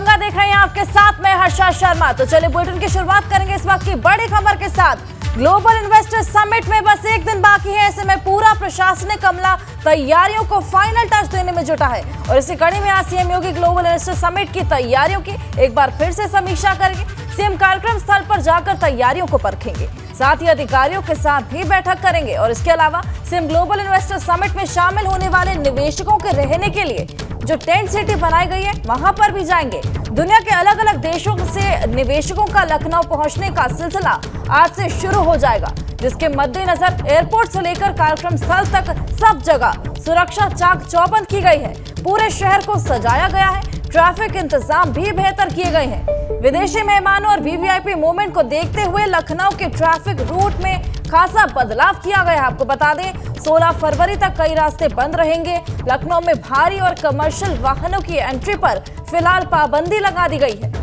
दंगा देख रहे हैं आपके साथ मैं हर्षा शर्मा। तो चलिए बुलेटिन की शुरुआत करेंगे इस वक्त की बड़ी खबर के साथ। ग्लोबल इन्वेस्टर समिट में बस एक दिन बाकी है, ऐसे में पूरा प्रशासनिक अमला तैयारियों को फाइनल टच देने में जुटा है और इसी कड़ी में आज सीएम योगी ग्लोबल इन्वेस्टर समिट की तैयारियों की एक बार फिर से समीक्षा करेंगे। सीएम कार्यक्रम स्थल पर जाकर तैयारियों को परखेंगे, साथ ही अधिकारियों के साथ भी बैठक करेंगे और इसके अलावा सीएम ग्लोबल इन्वेस्टर समिट में शामिल होने वाले निवेशकों के रहने के लिए जो टेंट सिटी बनाई गई है वहां पर भी जाएंगे। दुनिया के अलग अलग देशों से निवेशकों का लखनऊ पहुंचने का सिलसिला आज से शुरू हो जाएगा, जिसके मद्देनजर एयरपोर्ट से लेकर कार्यक्रम स्थल तक सब जगह सुरक्षा चाक चौबंद की गई है। पूरे शहर को सजाया गया है, ट्रैफिक इंतजाम भी बेहतर किए गए हैं। विदेशी मेहमानों और वीवीआईपी मूवमेंट को देखते हुए लखनऊ के ट्रैफिक रूट में खासा बदलाव किया गया है। आपको बता दें 16 फरवरी तक कई रास्ते बंद रहेंगे। लखनऊ में भारी और कमर्शियल वाहनों की एंट्री पर फिलहाल पाबंदी लगा दी गई है।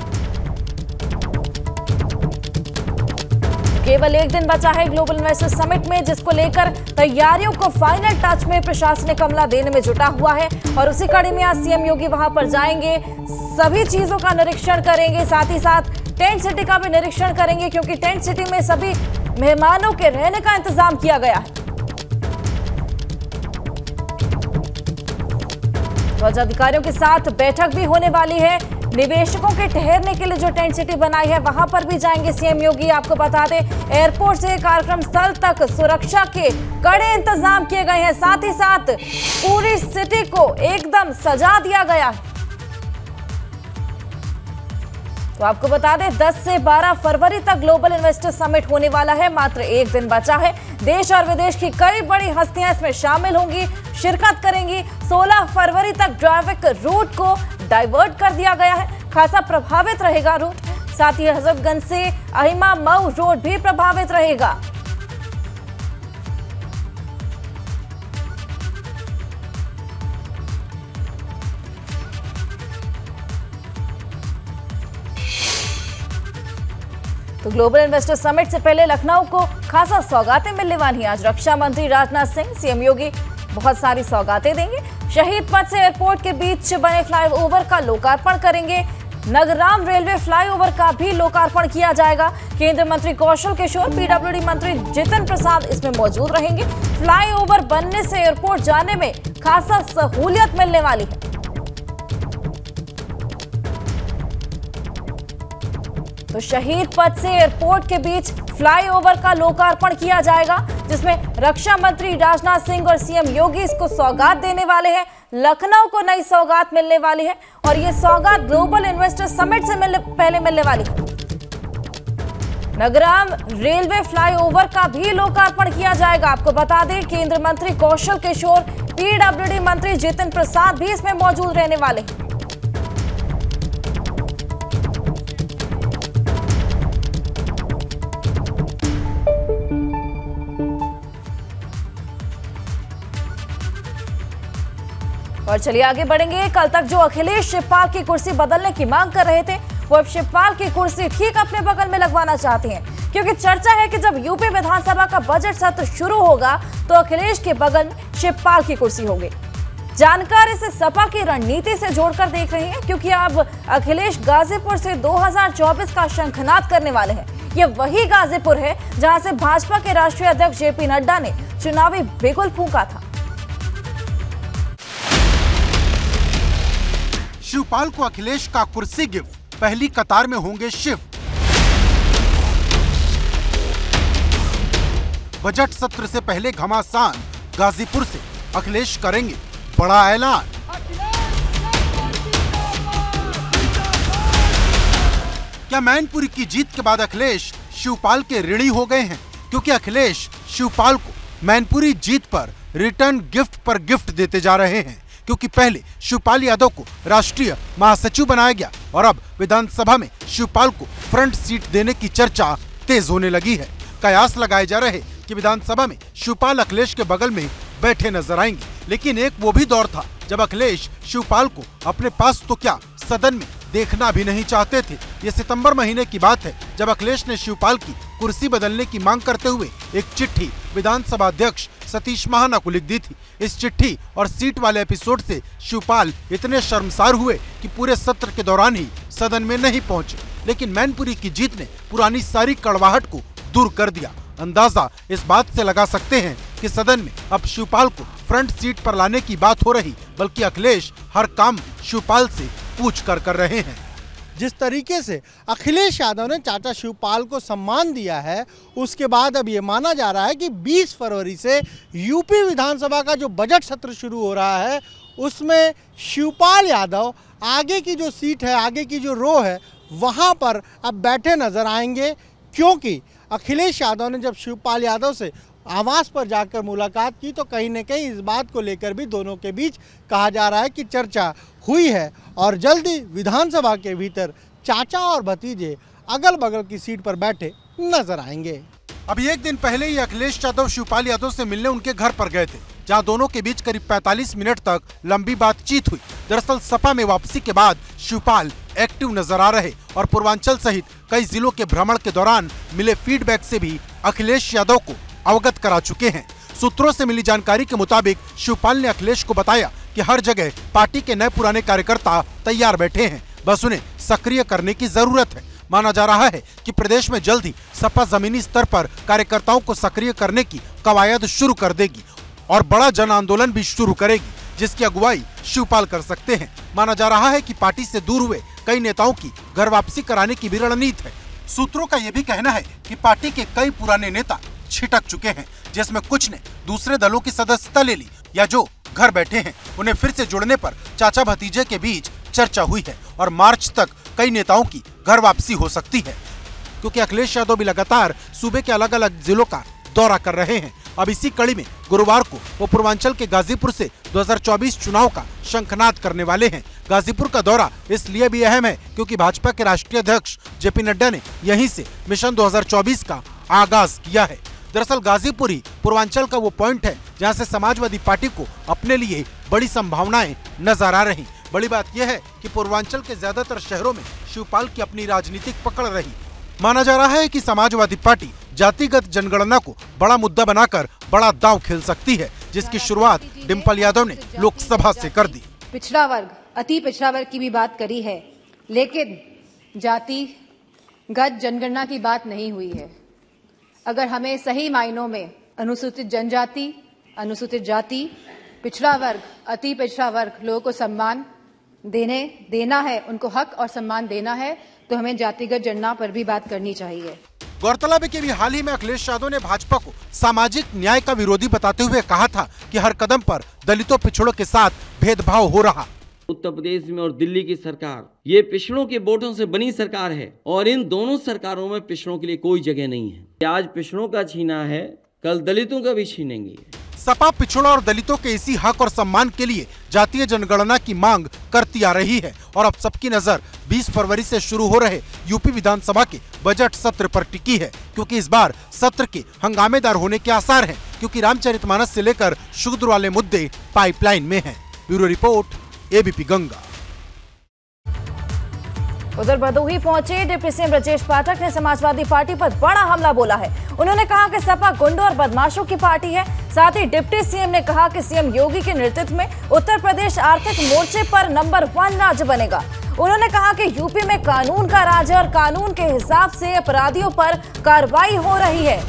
केवल एक दिन बचा है ग्लोबल इन्वेस्टर समिट में, जिसको लेकर तैयारियों को फाइनल टच में प्रशासनिक अमला देने में जुटा हुआ है और उसी कड़ी में आज सीएम योगी वहां पर जाएंगे, सभी चीजों का निरीक्षण करेंगे, साथ ही साथ टेंट सिटी का भी निरीक्षण करेंगे क्योंकि टेंट सिटी में सभी मेहमानों के रहने का इंतजाम किया गया है। तो आज अधिकारियों के साथ बैठक भी होने वाली है। निवेशकों के ठहरने के लिए जो टेंट सिटी बनाई है वहां पर भी जाएंगे सीएम योगी। आपको बता दें एयरपोर्ट से कार्यक्रम स्थल तक सुरक्षा के कड़े इंतजाम किए गए हैं, साथ ही साथ पूरी सिटी को एकदम सजा दिया गया है। तो आपको बता दें 10 से 12 फरवरी तक ग्लोबल इन्वेस्टर समिट होने वाला है, मात्र एक दिन बचा है। देश और विदेश की कई बड़ी हस्तियां इसमें शामिल होंगी, शिरकत करेंगी। 16 फरवरी तक ट्रैफिक रूट को डाइवर्ट कर दिया गया है, खासा प्रभावित रहेगा रूट, साथ ही हजरतगंज से अहिमा मऊ रोड भी प्रभावित रहेगा। तो ग्लोबल इन्वेस्टर समिट से पहले लखनऊ को खासा सौगातें मिलने वाली हैं। आज रक्षा मंत्री राजनाथ सिंह, सीएम योगी बहुत सारी सौगातें देंगे। शहीद पथ से एयरपोर्ट के बीच बने फ्लाईओवर का लोकार्पण करेंगे। नगराम रेलवे फ्लाईओवर का भी लोकार्पण किया जाएगा। केंद्रीय मंत्री कौशल किशोर, पीडब्ल्यूडी मंत्री जितिन प्रसाद इसमें मौजूद रहेंगे। फ्लाईओवर बनने से एयरपोर्ट जाने में खासा सहूलियत मिलने वाली है। तो शहीद पथ से एयरपोर्ट के बीच फ्लाईओवर का लोकार्पण किया जाएगा, जिसमें रक्षा मंत्री राजनाथ सिंह और सीएम योगी इसको सौगात देने वाले हैं। लखनऊ को नई सौगात मिलने वाली है और ये सौगात ग्लोबल इन्वेस्टर समिट से पहले मिलने वाली है। नगराम रेलवे फ्लाईओवर का भी लोकार्पण किया जाएगा। आपको बता दें केंद्रीय मंत्री कौशल किशोर, पीडब्ल्यूडी मंत्री जितिन प्रसाद भी इसमें मौजूद रहने वाले हैं। और चलिए आगे बढ़ेंगे। कल तक जो अखिलेश शिवपाल की कुर्सी बदलने की मांग कर रहे थे, वो अब शिवपाल की कुर्सी ठीक अपने बगल में लगवाना चाहते हैं, क्योंकि चर्चा है कि जब यूपी विधानसभा का बजट सत्र शुरू होगा तो अखिलेश के बगल में शिवपाल की कुर्सी होगी। जानकार इसे सपा की रणनीति से जोड़कर देख रहे हैं, क्योंकि अब अखिलेश गाजीपुर से 2024 का शंखनाद करने वाले हैं। ये वही गाजीपुर है जहां से भाजपा के राष्ट्रीय अध्यक्ष जेपी नड्डा ने चुनावी बिगुल फूंका था। शिवपाल को अखिलेश का कुर्सी गिफ्ट, पहली कतार में होंगे शिव। बजट सत्र से पहले घमासान गाजीपुर से अखिलेश करेंगे बड़ा ऐलान। क्या मैनपुरी की जीत के बाद अखिलेश शिवपाल के ऋणी हो गए हैं, क्योंकि अखिलेश शिवपाल को मैनपुरी जीत पर रिटर्न गिफ्ट पर गिफ्ट देते जा रहे हैं, क्योंकि पहले शिवपाल यादव को राष्ट्रीय महासचिव बनाया गया और अब विधानसभा में शिवपाल को फ्रंट सीट देने की चर्चा तेज होने लगी है। कयास लगाए जा रहे कि विधानसभा में शिवपाल अखिलेश के बगल में बैठे नजर आएंगे, लेकिन एक वो भी दौर था जब अखिलेश शिवपाल को अपने पास तो क्या सदन में देखना भी नहीं चाहते थे। ये सितंबर महीने की बात है जब अखिलेश ने शिवपाल की कुर्सी बदलने की मांग करते हुए एक चिट्ठी विधानसभा अध्यक्ष सतीश महाना को लिख दी थी। इस चिट्ठी और सीट वाले एपिसोड से शिवपाल इतने शर्मसार हुए कि पूरे सत्र के दौरान ही सदन में नहीं पहुंचे। लेकिन मैनपुरी की जीत ने पुरानी सारी कड़वाहट को दूर कर दिया। अंदाजा इस बात से लगा सकते हैं कि सदन में अब शिवपाल को फ्रंट सीट पर लाने की बात हो रही, बल्कि अखिलेश हर काम शिवपाल से पूछ कर रहे हैं। जिस तरीके से अखिलेश यादव ने चाचा शिवपाल को सम्मान दिया है, उसके बाद अब ये माना जा रहा है कि 20 फरवरी से यूपी विधानसभा का जो बजट सत्र शुरू हो रहा है, उसमें शिवपाल यादव आगे की जो सीट है, आगे की जो रो है, वहाँ पर अब बैठे नजर आएंगे। क्योंकि अखिलेश यादव ने जब शिवपाल यादव से आवास पर जाकर मुलाकात की तो कहीं न कहीं इस बात को लेकर भी दोनों के बीच कहा जा रहा है कि चर्चा हुई है और जल्दी विधानसभा के भीतर चाचा और भतीजे अगल बगल की सीट पर बैठे नजर आएंगे। अभी एक दिन पहले ही अखिलेश यादव शिवपाल यादव से मिलने उनके घर पर गए थे, जहां दोनों के बीच करीब 45 मिनट तक लंबी बातचीत हुई। दरअसल सपा में वापसी के बाद शिवपाल एक्टिव नजर आ रहे और पूर्वांचल सहित कई जिलों के भ्रमण के दौरान मिले फीडबैक से भी अखिलेश यादव को अवगत करा चुके हैं। सूत्रों से मिली जानकारी के मुताबिक शिवपाल ने अखिलेश को बताया कि हर जगह पार्टी के नए पुराने कार्यकर्ता तैयार बैठे हैं, बस उन्हें सक्रिय करने की जरूरत है। माना जा रहा है कि प्रदेश में जल्द ही सपा जमीनी स्तर पर कार्यकर्ताओं को सक्रिय करने की कवायद शुरू कर देगी और बड़ा जन आंदोलन भी शुरू करेगी, जिसकी अगुवाई शिवपाल कर सकते हैं। माना जा रहा है कि पार्टी से दूर हुए कई नेताओं की घर वापसी कराने की भी रणनीति है। सूत्रों का यह भी कहना है कि पार्टी के कई पुराने नेता छिटक चुके हैं, जिसमें कुछ ने दूसरे दलों की सदस्यता ले ली या जो घर बैठे हैं उन्हें फिर से जुड़ने पर चाचा भतीजे के बीच चर्चा हुई है और मार्च तक कई नेताओं की घर वापसी हो सकती है। क्योंकि अखिलेश यादव भी लगातार सूबे के अलग अलग जिलों का दौरा कर रहे हैं। अब इसी कड़ी में गुरुवार को वो पूर्वांचल के गाजीपुर से 2024 चुनाव का शंखनाद करने वाले हैं। गाजीपुर का दौरा इसलिए भी अहम है क्योंकि भाजपा के राष्ट्रीय अध्यक्ष जेपी नड्डा ने यहीं से मिशन 2024 का आगाज किया है। दरअसल गाजीपुर ही पूर्वांचल का वो पॉइंट है जहां से समाजवादी पार्टी को अपने लिए बड़ी संभावनाएं नजर आ रही। बड़ी बात यह है कि पूर्वांचल के ज्यादातर शहरों में शिवपाल की अपनी राजनीतिक पकड़ रही। माना जा रहा है कि समाजवादी पार्टी जातिगत जनगणना को बड़ा मुद्दा बनाकर बड़ा दांव खेल सकती है, जिसकी शुरुआत डिम्पल यादव ने लोकसभा से कर दी। पिछड़ा वर्ग, अति पिछड़ा वर्ग की भी बात करी है, लेकिन जातिगत जनगणना की बात नहीं हुई है। अगर हमें सही मायनों में अनुसूचित जनजाति, अनुसूचित जाति, पिछड़ा वर्ग, अति पिछड़ा वर्ग लोगों को सम्मान देना है, उनको हक और सम्मान देना है, तो हमें जातिगत जनगणना पर भी बात करनी चाहिए। गौरतलब है कि अभी हाल ही में अखिलेश यादव ने भाजपा को सामाजिक न्याय का विरोधी बताते हुए कहा था कि हर कदम पर दलितों पिछड़ों के साथ भेदभाव हो रहा। उत्तर प्रदेश में और दिल्ली की सरकार ये पिछड़ों के वोटों से बनी सरकार है और इन दोनों सरकारों में पिछड़ों के लिए कोई जगह नहीं है। आज पिछड़ों का छीना है, कल दलितों का भी छीनेंगे। सपा पिछड़ों और दलितों के इसी हक और सम्मान के लिए जातीय जनगणना की मांग करती आ रही है और अब सबकी नजर 20 फरवरी से शुरू हो रहे यूपी विधानसभा के बजट सत्र पर टिकी है, क्योंकि इस बार सत्र के हंगामेदार होने के आसार हैं, क्योंकि रामचरितमानस से लेकर शूद्र वाले मुद्दे पाइपलाइन में हैं। Bureau report, ABP Ganga. उधर भदोही पहुंचे डिप्टी सीएम ब्रजेश पाठक ने समाजवादी पार्टी पर बड़ा हमला बोला है। उन्होंने कहा कि सपा गुंडों और बदमाशों की पार्टी है। साथ ही डिप्टी सीएम ने कहा कि सीएम योगी के नेतृत्व में उत्तर प्रदेश आर्थिक मोर्चे पर नंबर 1 राज्य बनेगा। उन्होंने कहा कि यूपी में कानून का राज है और कानून के हिसाब से अपराधियों पर कार्रवाई हो रही है।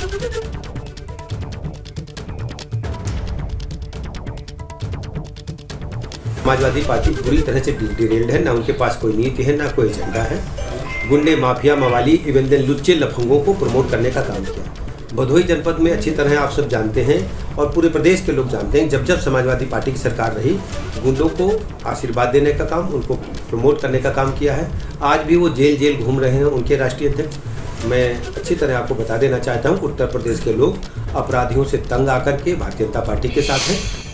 समाजवादी पार्टी पूरी तरह से डिरेल्ड है, ना उनके पास कोई नीति है, ना कोई एजेंडा है। गुंडे, माफिया, मवाली, इवन देन लुच्चे लफंगों को प्रमोट करने का काम किया। भदोही जनपद में अच्छी तरह आप सब जानते हैं और पूरे प्रदेश के लोग जानते हैं, जब जब समाजवादी पार्टी की सरकार रही, गुंडों को आशीर्वाद देने का काम, उनको प्रमोट करने का काम किया है। आज भी वो जेल जेल घूम रहे हैं उनके राष्ट्रीय अध्यक्ष। मैं अच्छी तरह आपको बता देना चाहता हूँ, उत्तर प्रदेश के लोग अपराधियों से तंग आकर के भारतीय जनता पार्टी के साथ हैं।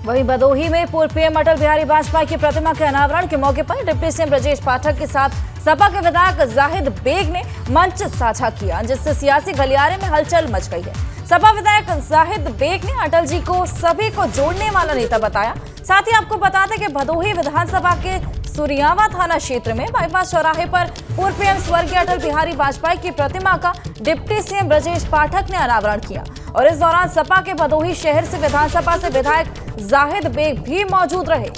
वहीं भदोही में पूर्व पीएम अटल बिहारी वाजपेयी की प्रतिमा के अनावरण के मौके पर डिप्टी सीएम ब्रजेश पाठक के साथ सपा के विधायक जाहिद बेग ने मंच साझा किया, जिससे सियासी गलियारे में हलचल मच गई है। सपा विधायक जाहिद बेग ने अटल जी को सभी को जोड़ने वाला नेता बताया। साथ ही आपको बता दें कि भदोही विधानसभा के सुरियावा थाना क्षेत्र में बाईपास चौराहे पर पूर्व पीएम स्वर्गीय अटल बिहारी वाजपेयी की प्रतिमा का डिप्टी सीएम ब्रजेश पाठक ने अनावरण किया। और इस दौरान सपा के भदोही शहर से विधानसभा से विधायक जाहिद बेग भी मौजूद रहे।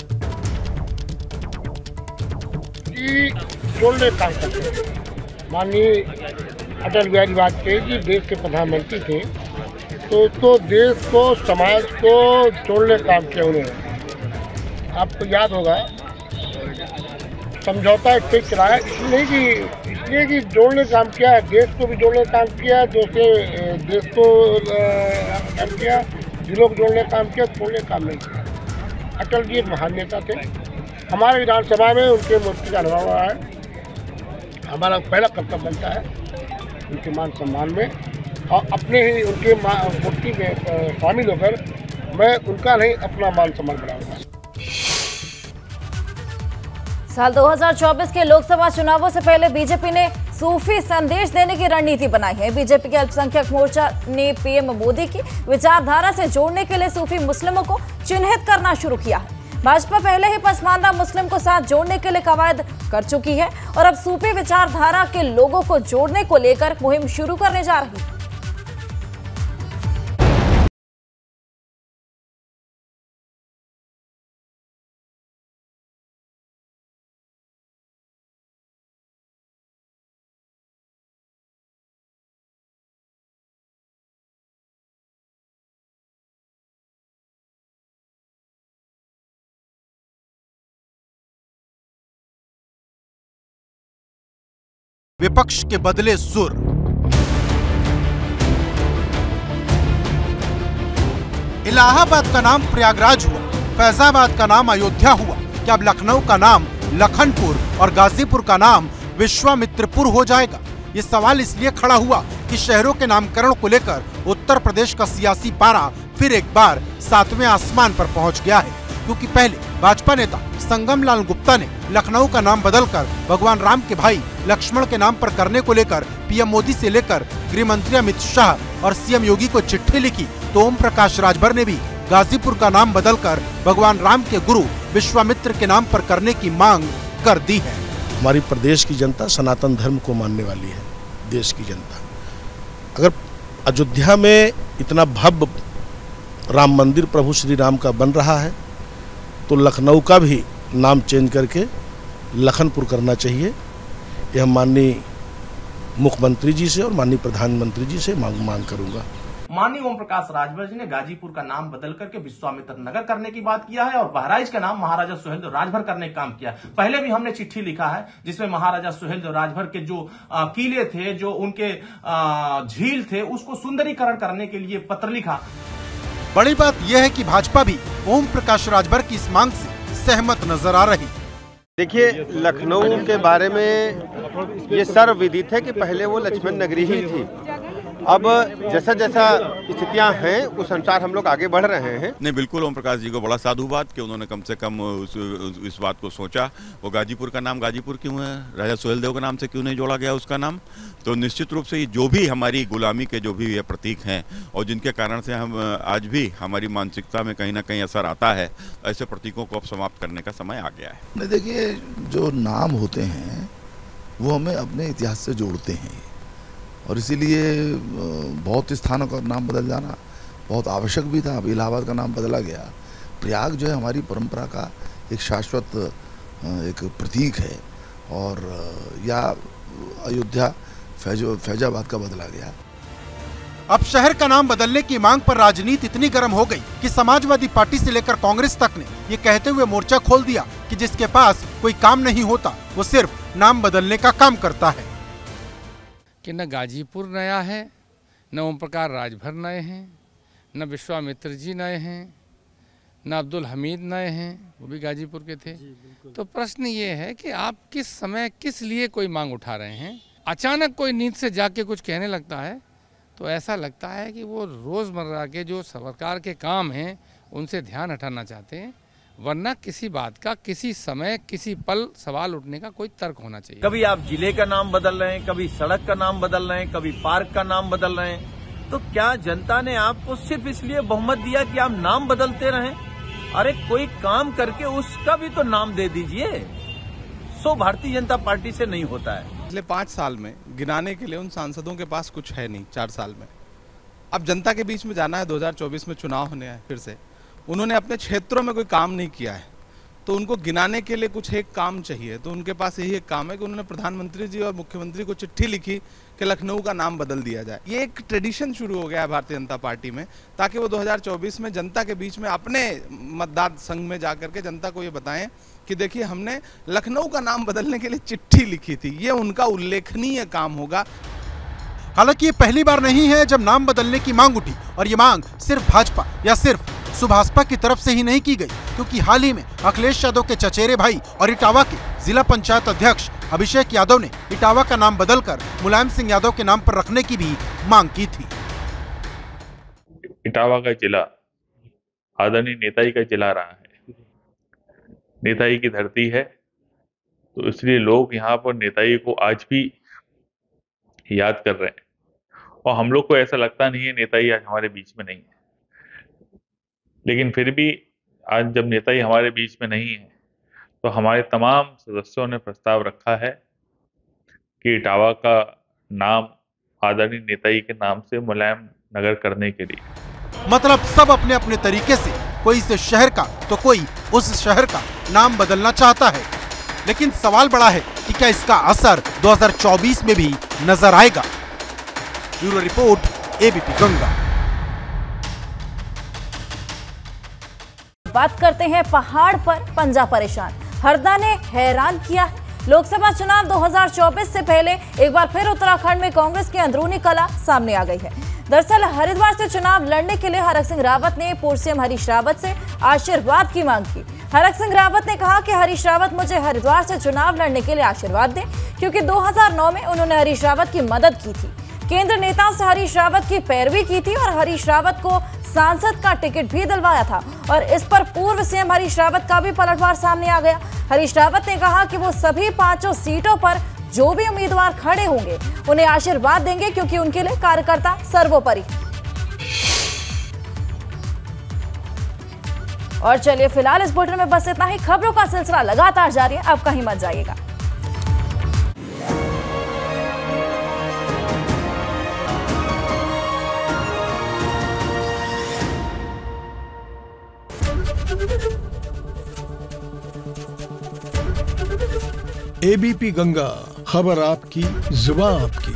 जोड़ने काम करते हैं। माननीय अटल बिहारी वाजपेयी जी देश के प्रधानमंत्री थे, तो देश को, समाज को जोड़ने काम किया उन्होंने। आपको याद होगा समझौता स्टेज चलाया, इसलिए कि जोड़ने काम किया है, देश को भी जोड़ने काम किया, देश को काम किया, जिलों को जोड़ने काम किया, तोड़ने काम नहीं किया। अटल जी एक महान नेता थे। हमारे विधानसभा में उनके मूर्ति का अनुभव रहा है। हमारा पहला कर्तव्य बनता है उनके मान सम्मान में, और अपने ही उनके मूर्ति में शामिल होकर मैं उनका नहीं अपना मान सम्मान बढ़ाऊंगा। साल 2024 के लोकसभा चुनावों से पहले बीजेपी ने सूफी संदेश देने की रणनीति बनाई है। बीजेपी के अल्पसंख्यक मोर्चा ने पीएम मोदी की विचारधारा से जोड़ने के लिए सूफी मुस्लिमों को चिन्हित करना शुरू किया है। भाजपा पहले ही पसमानदा मुस्लिम को साथ जोड़ने के लिए कवायद कर चुकी है और अब सूफी विचारधारा के लोगों को जोड़ने को लेकर मुहिम शुरू करने जा रही है। विपक्ष के बदले सुर। इलाहाबाद का नाम प्रयागराज हुआ, फैजाबाद का नाम अयोध्या हुआ, क्या अब लखनऊ का नाम लखनपुर और गाजीपुर का नाम विश्वामित्रपुर हो जाएगा? ये सवाल इसलिए खड़ा हुआ कि शहरों के नामकरण को लेकर उत्तर प्रदेश का सियासी पारा फिर एक बार 7वें आसमान पर पहुंच गया है, क्योंकि पहले भाजपा नेता संगम लाल गुप्ता ने लखनऊ का नाम बदलकर भगवान राम के भाई लक्ष्मण के नाम पर करने को लेकर पीएम मोदी से लेकर गृह मंत्री अमित शाह और सीएम योगी को चिट्ठी लिखी, तो ओम प्रकाश राजभर ने भी गाजीपुर का नाम बदलकर भगवान राम के गुरु विश्वामित्र के नाम पर करने की मांग कर दी है। हमारी प्रदेश की जनता सनातन धर्म को मानने वाली है। देश की जनता, अगर अयोध्या में इतना भव्य राम मंदिर प्रभु श्री राम का बन रहा है, तो लखनऊ का भी नाम चेंज करके लखनपुर करना चाहिए। यह माननीय मुख्यमंत्री जी से और माननीय प्रधानमंत्री जी से मांग करूंगा। माननीय ओम प्रकाश राजभर जी ने गाजीपुर का नाम बदल करके विश्वामित्र नगर करने की बात किया है और बहराइच का नाम महाराजा सुहेलदेव राजभर करने का काम किया। पहले भी हमने चिट्ठी लिखा है जिसमें महाराजा सुहेलदेव राजभर के जो किले थे, जो उनके झील थे, उसको सुंदरीकरण करने के लिए पत्र लिखा। बड़ी बात यह है कि भाजपा भी ओम प्रकाश राजभर की इस मांग से सहमत नजर आ रही। देखिए, लखनऊ के बारे में ये सर्वविदित है कि पहले वो लक्ष्मण नगरी ही थी। अब जैसा जैसा स्थितियां हैं उस अनुसार हम लोग आगे बढ़ रहे हैं। नहीं, बिल्कुल ओम प्रकाश जी को बड़ा साधुवाद कि उन्होंने कम से कम इस बात को सोचा। वो गाजीपुर का नाम गाजीपुर क्यों है, राजा सुहेलदेव के नाम से क्यों नहीं जोड़ा गया उसका नाम? तो निश्चित रूप से जो भी हमारी गुलामी के जो भी ये प्रतीक हैं और जिनके कारण से हम आज भी हमारी मानसिकता में कहीं ना कहीं असर आता है, ऐसे प्रतीकों को अब समाप्त करने का समय आ गया है। नहीं, देखिए, जो नाम होते हैं वो हमें अपने इतिहास से जोड़ते हैं और इसीलिए बहुत स्थानों का नाम बदल जाना बहुत आवश्यक भी था। अब इलाहाबाद का नाम बदला गया। प्रयाग जो है हमारी परंपरा का एक शाश्वत एक प्रतीक है, और या अयोध्या फैजाबाद का बदला गया। अब शहर का नाम बदलने की मांग पर राजनीति इतनी गर्म हो गई कि समाजवादी पार्टी से लेकर कांग्रेस तक ने ये कहते हुए मोर्चा खोल दिया कि जिसके पास कोई काम नहीं होता वो सिर्फ नाम बदलने का काम करता है। कि न गाजीपुर नया है, न ओम प्रकाश राजभर नए हैं, न विश्वामित्र जी नए हैं, न अब्दुल हमीद नए हैं, वो भी गाजीपुर के थे। तो प्रश्न ये है कि आप किस समय किस लिए कोई मांग उठा रहे हैं? अचानक कोई नींद से जाग के कुछ कहने लगता है तो ऐसा लगता है कि वो रोज़मर्रा के जो सरकार के काम हैं उनसे ध्यान हटाना चाहते हैं, वरना किसी बात का किसी समय किसी पल सवाल उठने का कोई तर्क होना चाहिए। कभी आप जिले का नाम बदल रहे हैं, कभी सड़क का नाम बदल रहे हैं, कभी पार्क का नाम बदल रहे हैं, तो क्या जनता ने आपको सिर्फ इसलिए बहुमत दिया कि आप नाम बदलते रहें? अरे कोई काम करके उसका भी तो नाम दे दीजिए। सो भारतीय जनता पार्टी से नहीं होता है। पिछले 5 साल में गिनाने के लिए उन सांसदों के पास कुछ है नहीं। 4 साल में अब जनता के बीच में जाना है, 2024 में चुनाव होने हैं फिर से। उन्होंने अपने क्षेत्रों में कोई काम नहीं किया है, तो उनको गिनाने के लिए कुछ एक काम चाहिए। तो उनके पास यही एक काम है कि उन्होंने प्रधानमंत्री जी और मुख्यमंत्री को चिट्ठी लिखी कि लखनऊ का नाम बदल दिया जाए। ये एक ट्रेडिशन शुरू हो गया है भारतीय जनता पार्टी में, ताकि वो 2024 में जनता के बीच में अपने मतदार संघ में जाकर के जनता को ये बताएं कि देखिए हमने लखनऊ का नाम बदलने के लिए चिट्ठी लिखी थी। ये उनका उल्लेखनीय काम होगा। हालांकि ये पहली बार नहीं है जब नाम बदलने की मांग उठी, और ये मांग सिर्फ भाजपा या सिर्फ सुभाषपा की तरफ से ही नहीं की गई, क्योंकि हाल ही में अखिलेश यादव के चचेरे भाई और इटावा के जिला पंचायत अध्यक्ष अभिषेक यादव ने इटावा का नाम बदलकर मुलायम सिंह यादव के नाम पर रखने की भी मांग की थी। इटावा का जिला आदरणीय नेताजी का जिला रहा है, नेताजी की धरती है, तो इसलिए लोग यहाँ पर नेताजी को आज भी याद कर रहे हैं। और हम लोग को ऐसा लगता नहीं है नेताजी आज हमारे बीच में नहीं है, लेकिन फिर भी आज जब नेताजी हमारे बीच में नहीं है तो हमारे तमाम सदस्यों ने प्रस्ताव रखा है कि इटावा का नाम आदरणीय नेताजी के नाम से मुलायम नगर करने के लिए। मतलब सब अपने अपने तरीके से, कोई इस शहर का तो कोई उस शहर का नाम बदलना चाहता है। लेकिन सवाल बड़ा है कि क्या इसका असर 2024 में भी नजर आएगा। Bureau report, ABP Ganga. बात करते हैं पहाड़ पर पंजा परेशान। हरदा ने हैरान किया है। लोकसभा चुनाव 2024 से पहले एक बार फिर उत्तराखंड में कांग्रेस की अंदरूनी कला सामने आ गई है। दरअसल हरिद्वार से चुनाव लड़ने के लिए हरक सिंह रावत ने पूर्व सीएम हरीश रावत से आशीर्वाद की मांग की। हरक सिंह रावत ने कहा कि हरीश रावत मुझे हरिद्वार से चुनाव लड़ने के लिए आशीर्वाद दें, क्योंकि 2009 में उन्होंने हरीश रावत की मदद की थी। केंद्र नेताओं से हरीश रावत की पैरवी की थी और हरीश रावत को सांसद का टिकट भी दिलवाया था। और इस पर पूर्व सीएम हरीश रावत का भी पलटवार सामने आ गया। हरीश रावत ने कहा कि वो सभी 5 सीटों पर जो भी उम्मीदवार खड़े होंगे उन्हें आशीर्वाद देंगे, क्योंकि उनके लिए कार्यकर्ता सर्वोपरि। और चलिए फिलहाल इस बुलेटिन में बस इतना ही। खबरों का सिलसिला लगातार जारी है, अब कहीं मत जाइएगा। एबीपी गंगा, खबर आपकी, जुबान आपकी।